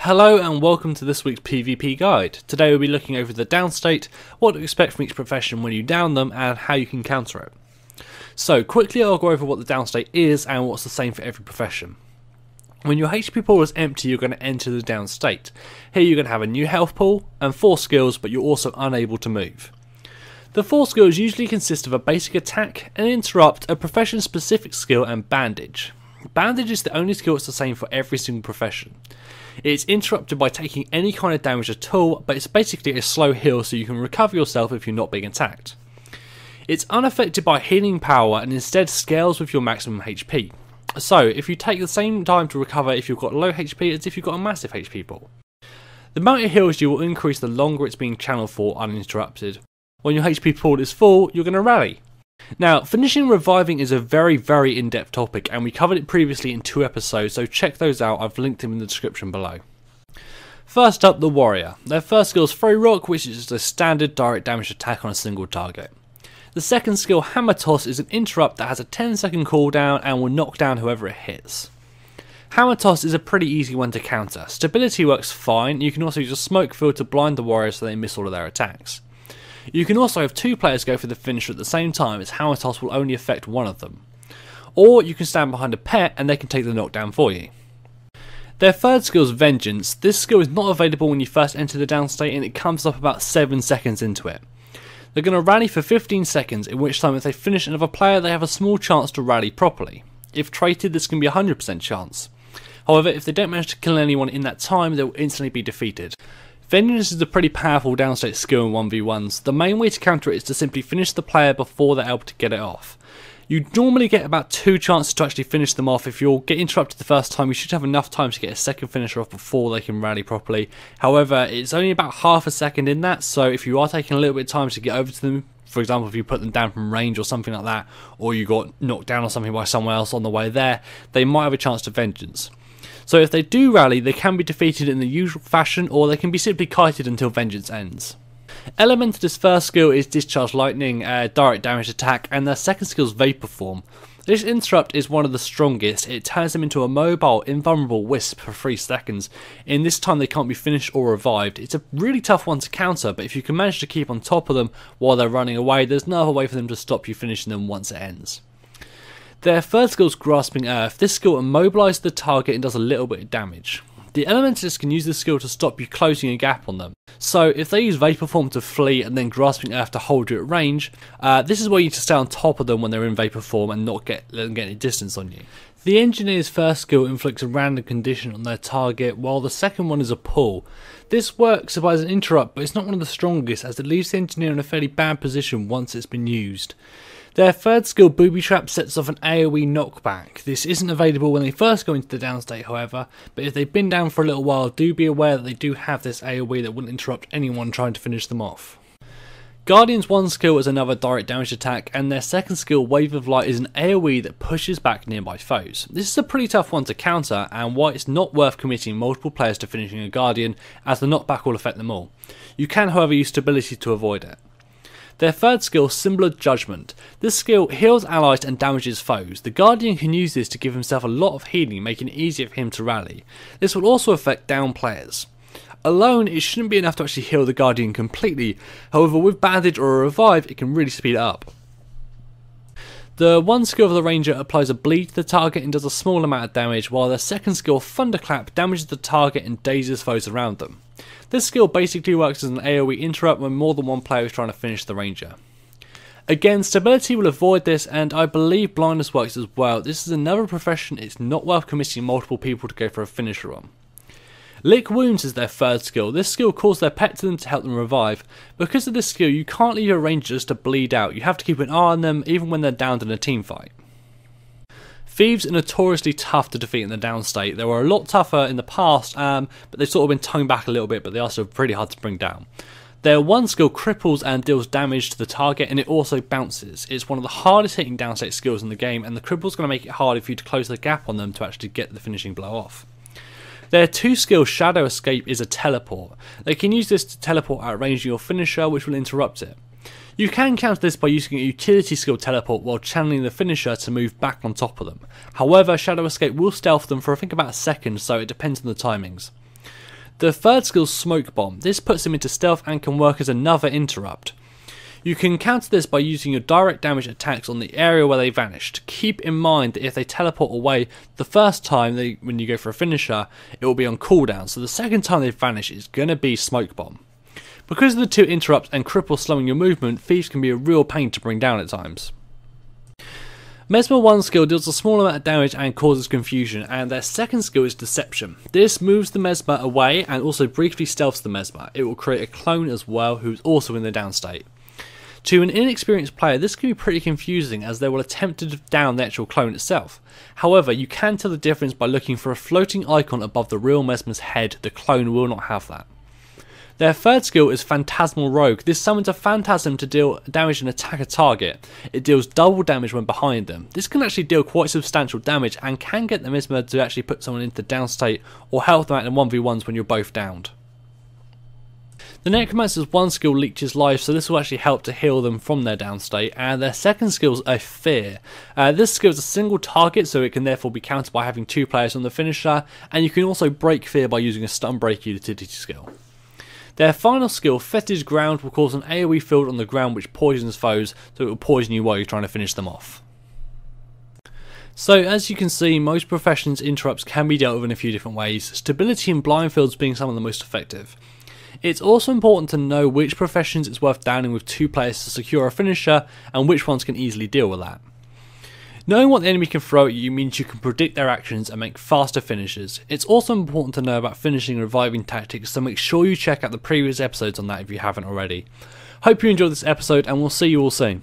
Hello and welcome to this week's PvP guide. Today we'll be looking over the down state, what to expect from each profession when you down them, and how you can counter it. So quickly I'll go over what the down state is and what's the same for every profession. When your HP pool is empty, you're going to enter the down state. Here you're going to have a new health pool and 4 skills, but you're also unable to move. The 4 skills usually consist of a basic attack, an interrupt, a profession specific skill, and bandage. Bandage is the only skill that's the same for every single profession. It's interrupted by taking any kind of damage at all, but it's basically a slow heal so you can recover yourself if you're not being attacked. It's unaffected by healing power and instead scales with your maximum HP. So if you take the same time to recover if you've got low HP as if you've got a massive HP pool. The amount of heals you will increase the longer it's being channeled for uninterrupted. When your HP pool is full, you're going to rally. Now, finishing and reviving is a very in-depth topic, and we covered it previously in 2 episodes, so check those out. I've linked them in the description below. First up, the warrior. Their first skill is throw rock, which is just a standard direct damage attack on a single target. The second skill, hammer toss, is an interrupt that has a 10-second cooldown and will knock down whoever it hits. Hammer toss is a pretty easy one to counter. Stability works fine. You can also use a smoke field to blind the warrior so they miss all of their attacks. You can also have 2 players go for the finisher at the same time, as hammer toss will only affect one of them. Or you can stand behind a pet and they can take the knockdown for you. Their third skill is vengeance. This skill is not available when you first enter the down state and it comes up about 7 seconds into it. They're going to rally for 15 seconds, in which time if they finish another player they have a small chance to rally properly. If traded, this can be a 100% chance. However, if they don't manage to kill anyone in that time, they will instantly be defeated. Vengeance is a pretty powerful downstate skill in 1v1s. The main way to counter it is to simply finish the player before they're able to get it off. You normally get about 2 chances to actually finish them off. If you'll get interrupted the first time, you should have enough time to get a second finisher off before they can rally properly. However, it's only about half a second in that, so if you are taking a little bit of time to get over to them, for example if you put them down from range or something like that, or you got knocked down or something by someone else on the way there, they might have a chance to vengeance. So if they do rally, they can be defeated in the usual fashion, or they can be simply kited until vengeance ends. Elemental's first skill is Discharge Lightning, a direct damage attack, and their second skill is Vapor Form. This interrupt is one of the strongest. It turns them into a mobile, invulnerable wisp for 3 seconds. In this time they can't be finished or revived. It's a really tough one to counter, but if you can manage to keep on top of them while they're running away, there's no other way for them to stop you finishing them once it ends. Their third skill is Grasping Earth. This skill immobilises the target and does a little bit of damage. The Elementalist can use this skill to stop you closing a gap on them. So if they use Vapor Form to flee and then Grasping Earth to hold you at range, this is where you need to stay on top of them when they're in Vapor Form and not let them get any distance on you. The Engineer's first skill inflicts a random condition on their target, while the second one is a pull. This works as an interrupt, but it's not one of the strongest, as it leaves the Engineer in a fairly bad position once it's been used. Their third skill, Booby Trap, sets off an AoE knockback. This isn't available when they first go into the down state, however, but if they've been down for a little while, do be aware that they do have this AoE that wouldn't interrupt anyone trying to finish them off. Guardian's one skill is another direct damage attack, and their second skill, Wave of Light, is an AoE that pushes back nearby foes. This is a pretty tough one to counter, and why it's not worth committing multiple players to finishing a Guardian, as the knockback will affect them all. You can, however, use stability to avoid it. Their third skill, Symbol of Judgment. This skill heals allies and damages foes. The Guardian can use this to give himself a lot of healing, making it easier for him to rally. This will also affect down players. Alone, it shouldn't be enough to actually heal the Guardian completely. However, with bandage or a revive, it can really speed it up. The one skill of the Ranger applies a bleed to the target and does a small amount of damage, while their second skill, Thunderclap, damages the target and dazes foes around them. This skill basically works as an AoE interrupt when more than one player is trying to finish the Ranger. Again, stability will avoid this, and I believe blindness works as well. This is another profession it's not worth committing multiple people to go for a finisher on. Lick Wounds is their third skill. This skill calls their pet to them to help them revive. Because of this skill, you can't leave your Rangers to bleed out. You have to keep an eye on them even when they're downed in a team fight. Thieves are notoriously tough to defeat in the down state. They were a lot tougher in the past, but they've sort of been toned back a little bit, but they are still pretty hard to bring down. Their one skill cripples and deals damage to the target, and it also bounces. It's one of the hardest hitting downstate skills in the game, and the cripple is going to make it harder for you to close the gap on them to actually get the finishing blow off. Their 2 skill, Shadow Escape, is a teleport. They can use this to teleport out range of your finisher, which will interrupt it. You can counter this by using a utility skill teleport while channeling the finisher to move back on top of them. However, Shadow Escape will stealth them for I think about a second, so it depends on the timings. The third skill is Smoke Bomb. This puts him into stealth and can work as another interrupt. You can counter this by using your direct damage attacks on the area where they vanished. Keep in mind that if they teleport away the first time when you go for a finisher, it will be on cooldown, so the second time they vanish is going to be Smoke Bomb. Because of the two interrupts and cripple slowing your movement, thieves can be a real pain to bring down at times. Mesmer 1 skill deals a small amount of damage and causes confusion, and their second skill is Deception. This moves the Mesmer away and also briefly stealths the Mesmer. It will create a clone as well who's also in the down state. To an inexperienced player, this can be pretty confusing as they will attempt to down the actual clone itself. However, you can tell the difference by looking for a floating icon above the real Mesmer's head. The clone will not have that. Their third skill is Phantasmal Rogue. This summons a phantasm to deal damage and attack a target. It deals double damage when behind them. This can actually deal quite substantial damage and can get the Mesmer to actually put someone into down state or help them out in 1v1s when you're both downed. The Necromancer's one skill leeches life, so this will actually help to heal them from their down state, and their second skill is a Fear. This skill is a single target, so it can therefore be countered by having two players on the finisher, and you can also break Fear by using a stun break utility skill. Their final skill, Fetid Ground, will cause an AoE field on the ground which poisons foes, so it will poison you while you're trying to finish them off. So as you can see, most professions interrupts can be dealt with in a few different ways, stability and blind fields being some of the most effective. It's also important to know which professions it's worth downing with two players to secure a finisher and which ones can easily deal with that. Knowing what the enemy can throw at you means you can predict their actions and make faster finishes. It's also important to know about finishing and reviving tactics, so make sure you check out the previous episodes on that if you haven't already. Hope you enjoyed this episode and we'll see you all soon.